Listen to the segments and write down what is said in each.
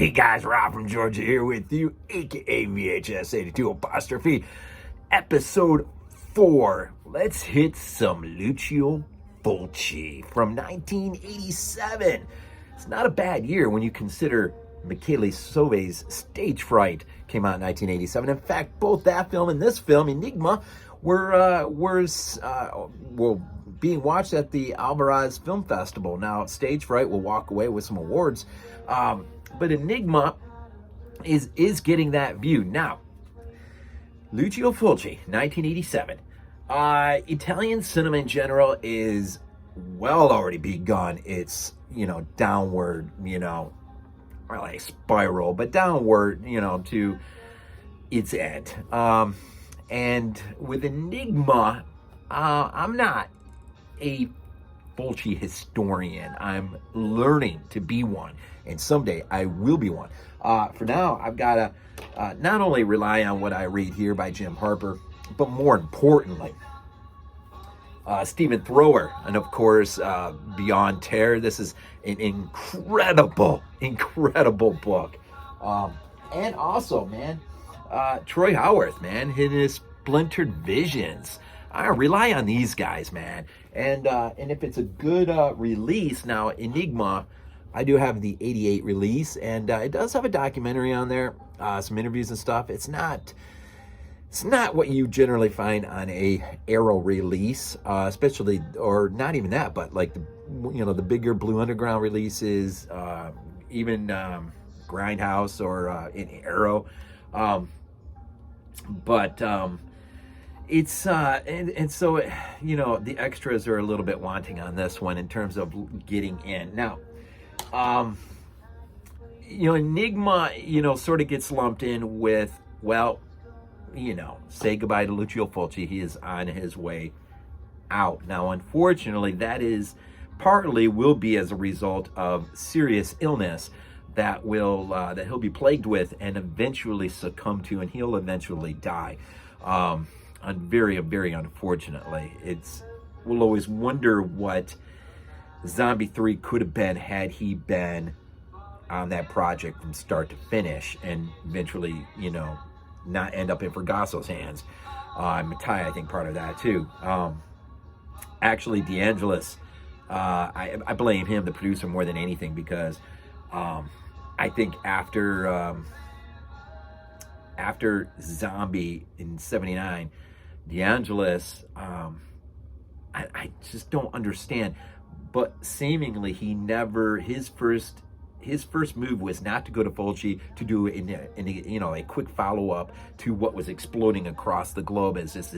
Hey guys, Rob from Georgia here with you, aka VHS82 apostrophe, episode 4. Let's hit some Lucio Fulci from 1987. It's not a bad year when you consider Michele Soavi's Stage Fright came out in 1987. In fact, both that film and this film, Aenigma, were being watched at the Alvarez Film Festival. Now, Stage Fright will walk away with some awards, but Aenigma is getting that view. Now, Lucio Fulci, 1987. Italian cinema in general is already begun its, downward, like spiral, but downward, to its end. And with Aenigma, I'm not a Fulci historian. I'm learning to be one, and someday I will be one. For now, I've got to not only rely on what I read here by Jim Harper, but more importantly, Stephen Thrower, and of course, Beyond Terror. This is an incredible book. And also, man, Troy Howarth, man, his Splintered Visions. I rely on these guys, man. And if it's a good release, now Aenigma, I do have the 88 release, and it does have a documentary on there, some interviews and stuff. It's not what you generally find on a Arrow release, especially, or not even that, but like the bigger Blue Underground releases, even Grindhouse or in Arrow. It's and so the extras are a little bit wanting on this one in terms of getting in. Now, Aenigma, sort of gets lumped in with, say goodbye to Lucio Fulci. He is on his way out. Now, unfortunately, that is will be as a result of serious illness that that he'll be plagued with and eventually succumb to, and he'll eventually die. Very, very unfortunately. We'll always wonder what Zombie 3 could have been had he been on that project from start to finish, and eventually, not end up in Fergasso's hands. Mattei, I think, part of that too. Actually, DeAngelis, I blame him, the producer, more than anything, because I think after Zombie in '79, DeAngelis, I just don't understand. But seemingly he never, his first move was not to go to Fulci to do a quick follow-up to what was exploding across the globe as just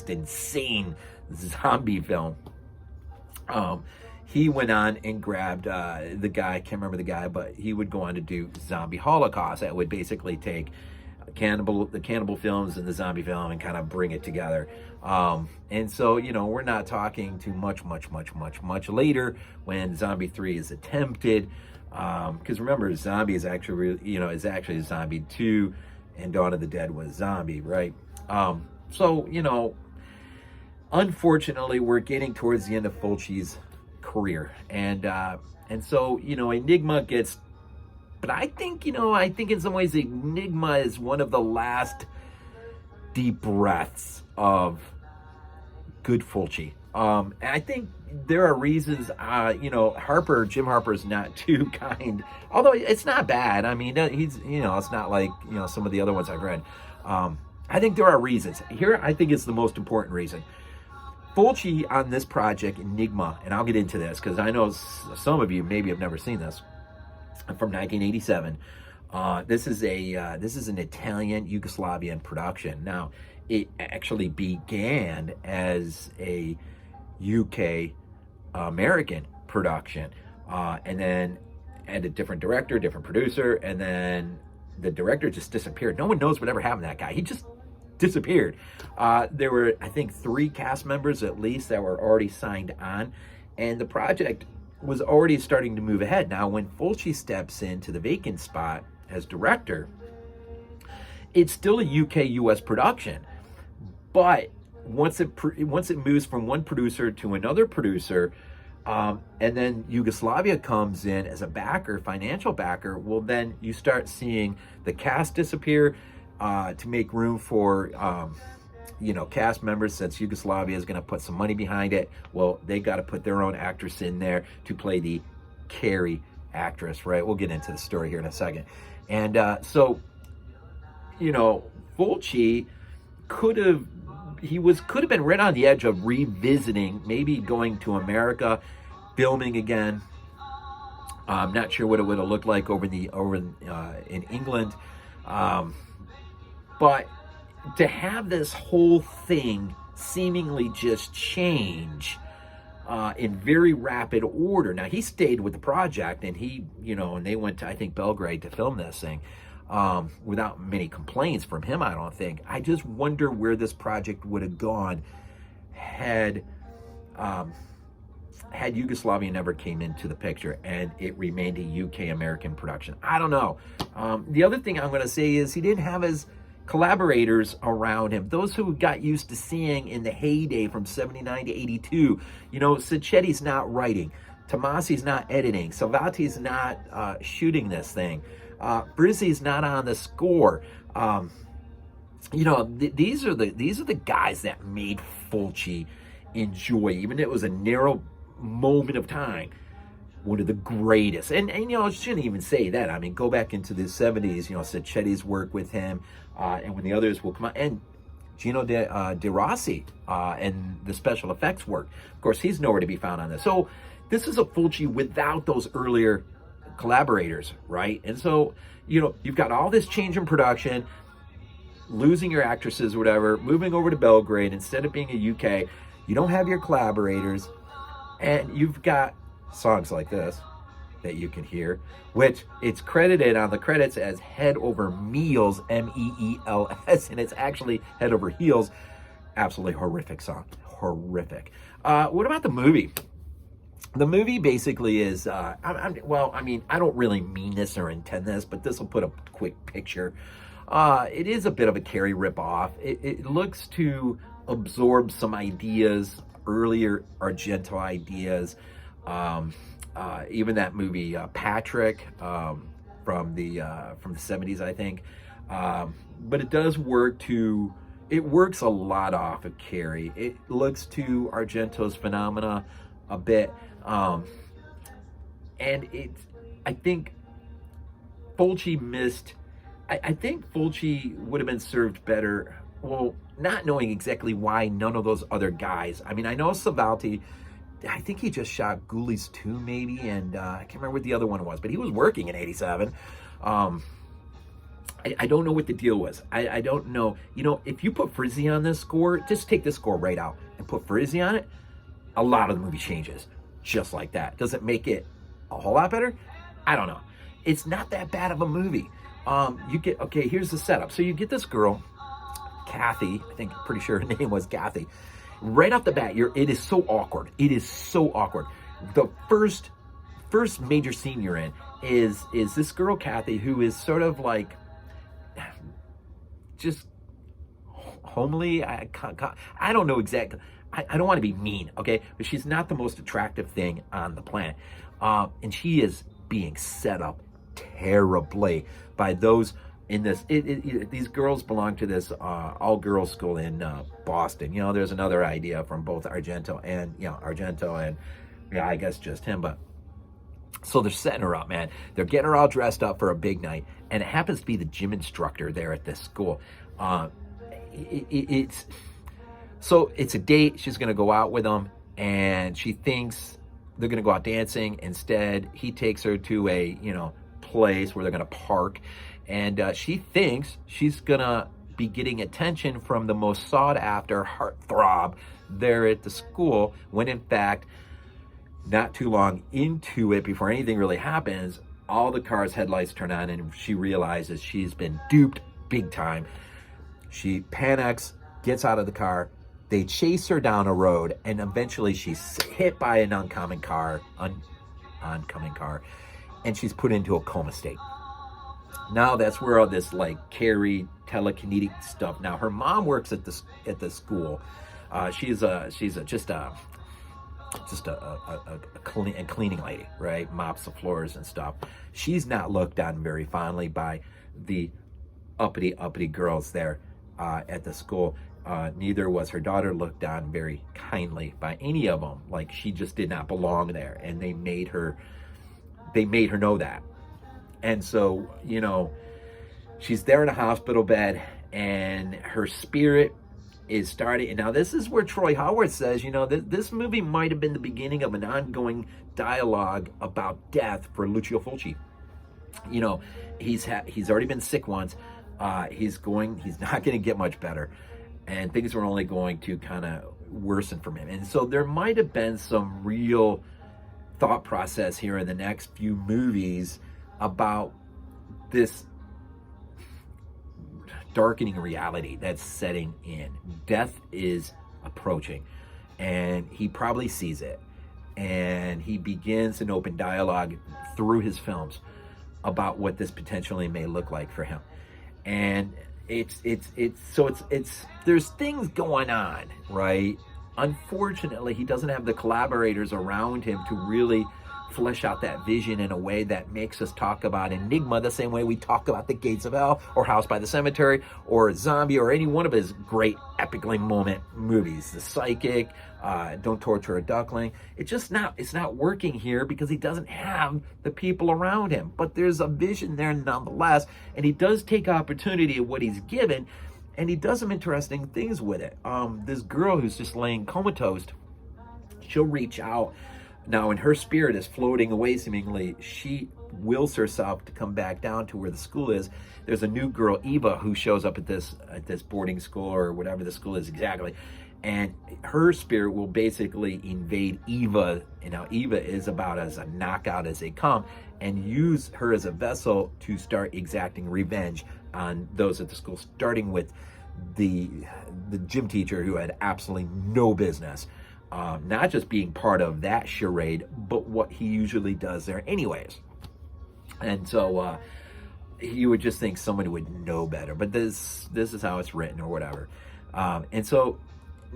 insane zombie film. He went on and grabbed the guy, I can't remember the guy, but he would go on to do Zombie Holocaust. That would basically take the cannibal films and the zombie film and kind of bring it together. And so, we're not talking too much later when Zombie 3 is attempted. Because remember, Zombie is actually Zombie 2, and Dawn of the Dead was Zombie, right? So, unfortunately, we're getting towards the end of Fulci's career. And so, Aenigma gets, but I think in some ways Aenigma is one of the last deep breaths of good Fulci. And I think there are reasons, Jim Harper's not too kind, although it's not bad. I mean, he's, it's not like, some of the other ones I've read. I think there are reasons. Here, I think it's the most important reason. Fulci on this project, Aenigma, and I'll get into this because I know some of you maybe have never seen this, from 1987. This is an Italian Yugoslavian production. Now, it actually began as a UK American production, and then had a different director, different producer, and then the director just disappeared. No one knows whatever happened to that guy. He just disappeared. There were, I think, 3 cast members at least that were already signed on, and the project was already starting to move ahead. Now, when Fulci steps into the vacant spot as director, it's still a UK-US production, but once it moves from one producer to another producer, And then Yugoslavia comes in as a backer, financial backer. Well, then you start seeing the cast disappear to make room for, cast members, since Yugoslavia is going to put some money behind it. Well, they got to put their own actress in there to play the Carrie actress, right? We'll get into the story here in a second. And Fulci could have been right on the edge of revisiting, maybe going to America, filming again. I'm not sure what it would have looked like over in England, but to have this whole thing seemingly just change in very rapid order. Now, he stayed with the project, and and they went to, I think, Belgrade to film this thing without many complaints from him, I don't think. I just wonder where this project would have gone had Yugoslavia never came into the picture and it remained a UK-American production. I don't know. The other thing I'm going to say is he didn't have his collaborators around him, those who got used to seeing in the heyday from 79 to 82. Sacchetti's not writing, Tomasi's not editing, Salvati's not shooting this thing, Brizzi's not on the score. These are the guys that made Fulci enjoy, even if it was a narrow moment of time, one of the greatest. And I shouldn't even say that. I mean, go back into the 70s, Sacchetti's work with him, and when the others will come out, and Gino De Rossi and the special effects work. Of course, he's nowhere to be found on this. So this is a Fulci without those earlier collaborators, right? And so, you've got all this change in production, losing your actresses or whatever, moving over to Belgrade instead of being a UK. You don't have your collaborators, and you've got songs like this that you can hear, which it's credited on the credits as Head Over Meals, Meels, and it's actually Head Over Heels. Absolutely horrific song. Horrific. What about the movie? The movie basically is, I don't really mean this or intend this, but this will put a quick picture. It is a bit of a Carrie ripoff. It looks to absorb some ideas, earlier Argento ideas. Even that movie Patrick from the 70s, I think. But it does it works a lot off of Carrie. It looks to Argento's Phenomena a bit. And I think Fulci missed. I think Fulci would have been served better. Well, not knowing exactly why none of those other guys. I mean, I know Salvati, I think he just shot Ghoulies 2 maybe, and I can't remember what the other one was, but he was working in 87. I don't know what the deal was. I don't know. If you put Frizzi on this score, just take this score right out and put Frizzi on it, a lot of the movie changes just like that. Does it make it a whole lot better? I don't know. It's not that bad of a movie. Here's the setup. So you get this girl, Kathi, pretty sure her name was Kathi. Right off the bat, it is so awkward. It is so awkward. The first major scene you're in is this girl, Kathi, who is sort of like just homely. I don't know exactly. I don't want to be mean, okay? But she's not the most attractive thing on the planet. And she is being set up terribly by those in this. These girls belong to this all-girls school in Boston. There's another idea from both Argento and, I guess just him. But so they're setting her up, man. They're getting her all dressed up for a big night. And it happens to be the gym instructor there at this school. So it's a date. She's going to go out with him, and she thinks they're going to go out dancing. Instead, he takes her to a, place where they're going to park, and she thinks she's going to be getting attention from the most sought-after heartthrob there at the school, when in fact, not too long into it, before anything really happens, all the car's headlights turn on, and she realizes she's been duped big time. She panics, gets out of the car. They chase her down a road, and eventually she's hit by an oncoming car, and she's put into a coma state. Now that's where all this Carrie telekinetic stuff. Now her mom works at the school. She's just a just a cleaning lady, right? Mops the floors and stuff. She's not looked on very fondly by the uppity girls there at the school. Neither was her daughter looked on very kindly by any of them. Like, she just did not belong there, and they made her know that. And so, you know, she's there in a hospital bed, and her spirit is starting. And now this is where Troy Howard says, you know, this movie might have been the beginning of an ongoing dialogue about death for Lucio Fulci. You know, he's already been sick once. He's not going to get much better, and things are only going to kind of worsen for him. And so there might have been some real thought process here in the next few movies about this darkening reality that's setting in. Death is approaching, and he probably sees it, and he begins an open dialogue through his films about what this potentially may look like for him. And it's there's things going on, right? Unfortunately, he doesn't have the collaborators around him to really flesh out that vision in a way that makes us talk about Aenigma the same way we talk about The Gates of Hell or House by the Cemetery or Zombie or any one of his great epically moment movies. The Psychic, Don't Torture a Duckling. It's not working here because he doesn't have the people around him. But there's a vision there nonetheless, and he does take opportunity of what he's given, and he does some interesting things with it. This girl who's just laying comatose, she'll reach out. Now, when her spirit is floating away, seemingly, she wills herself to come back down to where the school is. There's a new girl, Eva, who shows up at this boarding school or whatever the school is exactly. And her spirit will basically invade Eva. And now Eva is about as a knockout as they come, and use her as a vessel to start exacting revenge on those at the school, starting with the gym teacher who had absolutely no business. Not just being part of that charade, but what he usually does there anyways. And so you would just think somebody would know better, but this is how it's written or whatever. And so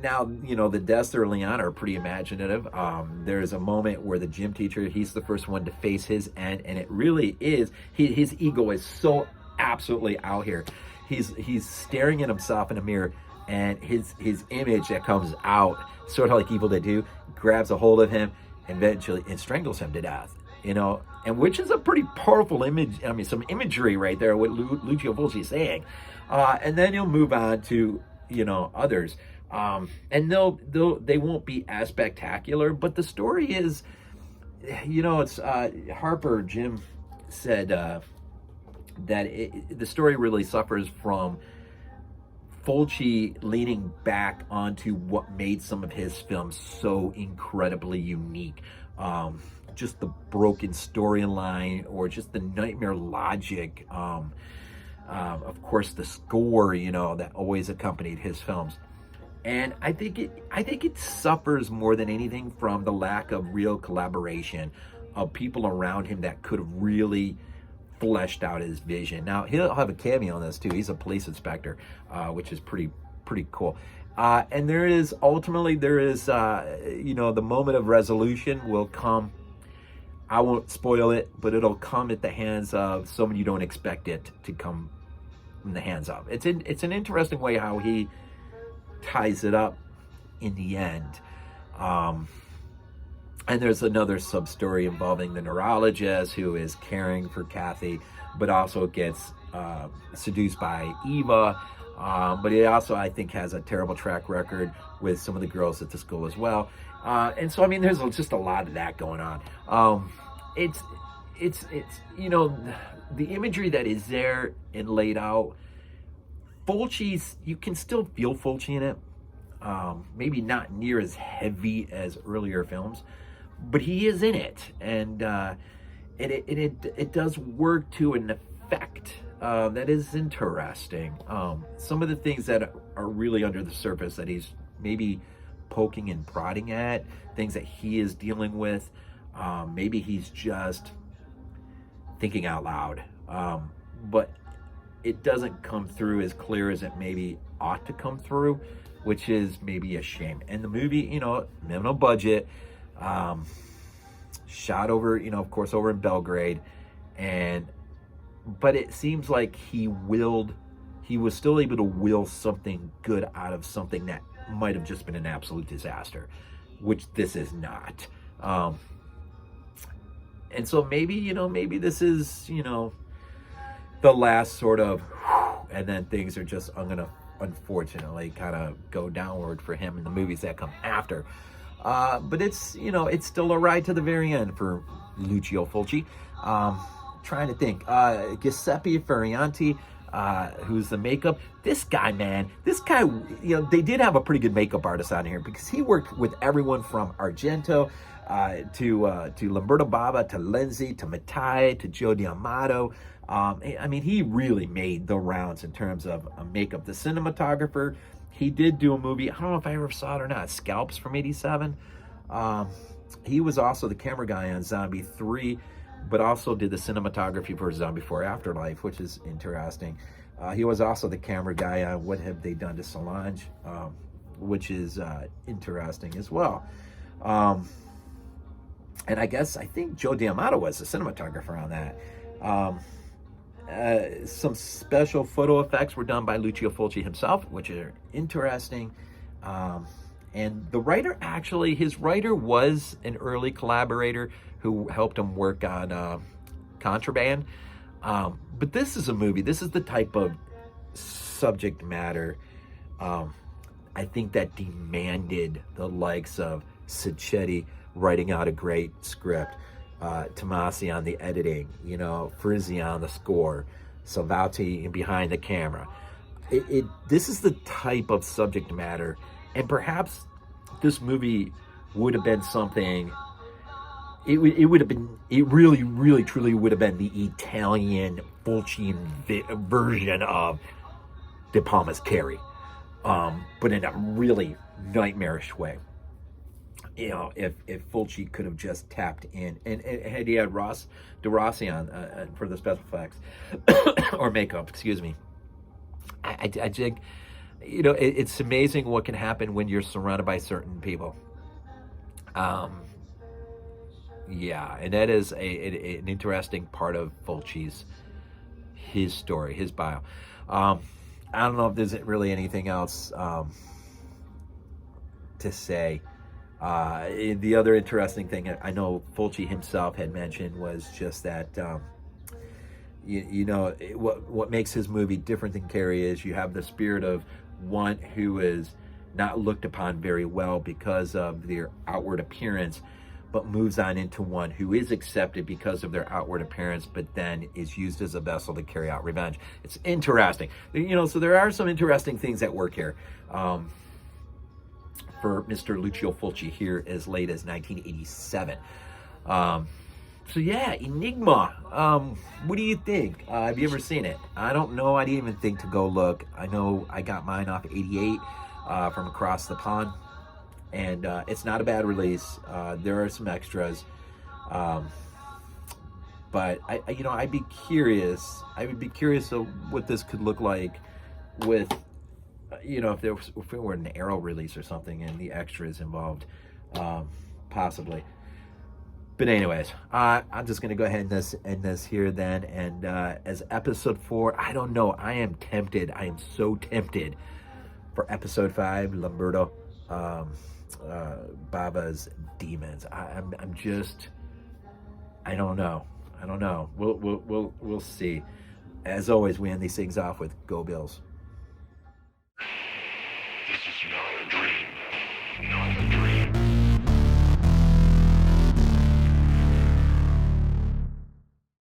now, you know, the deaths early on are pretty imaginative. There's a moment where the gym teacher, he's the first one to face his end, and it really is, his ego is so absolutely out here. He's staring at himself in a mirror, and his image that comes out, sort of like Evil Dead 2, grabs a hold of him and eventually strangles him to death, you know, and which is a pretty powerful image. I mean, some imagery right there, what Lucio Fulci is saying. And then he'll move on to, you know, others. And they won't be as spectacular, but the story is, you know, it's Jim said that the story really suffers from Fulci leaning back onto what made some of his films so incredibly unique. Just the broken storyline, or just the nightmare logic. Of course, the score, you know, that always accompanied his films. And I think it suffers more than anything from the lack of real collaboration of people around him that could have really fleshed out his vision. Now, he'll have a cameo in this too. He's a police inspector, which is pretty cool. And there is you know, the moment of resolution will come. I won't spoil it, but it'll come at the hands of someone you don't expect it to come in the hands of. It's an interesting way how he ties it up in the end. And there's another sub-story involving the neurologist who is caring for Kathi, but also gets seduced by Eva. But he also, I think, has a terrible track record with some of the girls at the school as well. And so, I mean, there's just a lot of that going on. It's you know, the imagery that is there and laid out. Fulci's, you can still feel Fulci in it. Maybe not near as heavy as earlier films, but he is in it, and it does work to an effect that is interesting. Some of the things that are really under the surface that he's maybe poking and prodding at, things that he is dealing with, maybe he's just thinking out loud, but it doesn't come through as clear as it maybe ought to come through, which is maybe a shame. And the movie, you know, minimal budget, Shot over, of course, over in Belgrade, but it seems like he was still able to will something good out of something that might have just been an absolute disaster, which this is not. And so maybe this is, the last sort of, and then things are just, I'm going to unfortunately kind of go downward for him in the movies that come after. But it's, it's still a ride to the very end for Lucio Fulci. Trying to think, Giuseppe Ferranti, who's the makeup. This guy, they did have a pretty good makeup artist on here, because he worked with everyone from Argento to Lamberto Bava, to Lenzi, to Mattei, to Joe D'Amato. He really made the rounds in terms of makeup. The cinematographer, he did do a movie, I don't know if I ever saw it or not, Scalps from '87. He was also the camera guy on Zombie 3, but also did the cinematography for Zombie 4 Afterlife, which is interesting. He was also the camera guy on What Have They Done to Solange, which is interesting as well. And I think Joe D'Amato was the cinematographer on that. Some special photo effects were done by Lucio Fulci himself, which are interesting. And the writer, his writer was an early collaborator who helped him work on Contraband. But this is the type of subject matter I think that demanded the likes of Sacchetti writing out a great script, Tomasi on the editing, Frizzi on the score, Salvati behind the camera. This is the type of subject matter, and perhaps this movie would have been something. It really, really, truly would have been the Italian Fulcian version of De Palma's Carrie, but in a really nightmarish way. If Fulci could have just tapped in, and had he had De Rossi on for the special effects or makeup, excuse me. I think, it's amazing what can happen when you're surrounded by certain people. Yeah, and that is an interesting part of Fulci's, his story, his bio. I don't know if there's really anything else to say. The other interesting thing I know Fulci himself had mentioned was just that, what makes his movie different than Carrie is you have the spirit of one who is not looked upon very well because of their outward appearance, but moves on into one who is accepted because of their outward appearance, but then is used as a vessel to carry out revenge. It's interesting. So there are some interesting things at work here. For Mr. Lucio Fulci here as late as 1987. So yeah, Aenigma. What do you think? Have you ever seen it? I don't know. I didn't even think to go look. I know I got mine off 88 from across the pond. And it's not a bad release. There are some extras. But I'd be curious. I would be curious of what this could look like with, if it were an Arrow release or something and the extras involved, possibly. But anyways, I'm just going to go ahead and end this here then. And as episode 4, I don't know. I am tempted. I am so tempted for episode 5, Lamberto Bava's Demons. I'm just, I don't know. We'll see. As always, we end these things off with Go Bills. This is not a dream.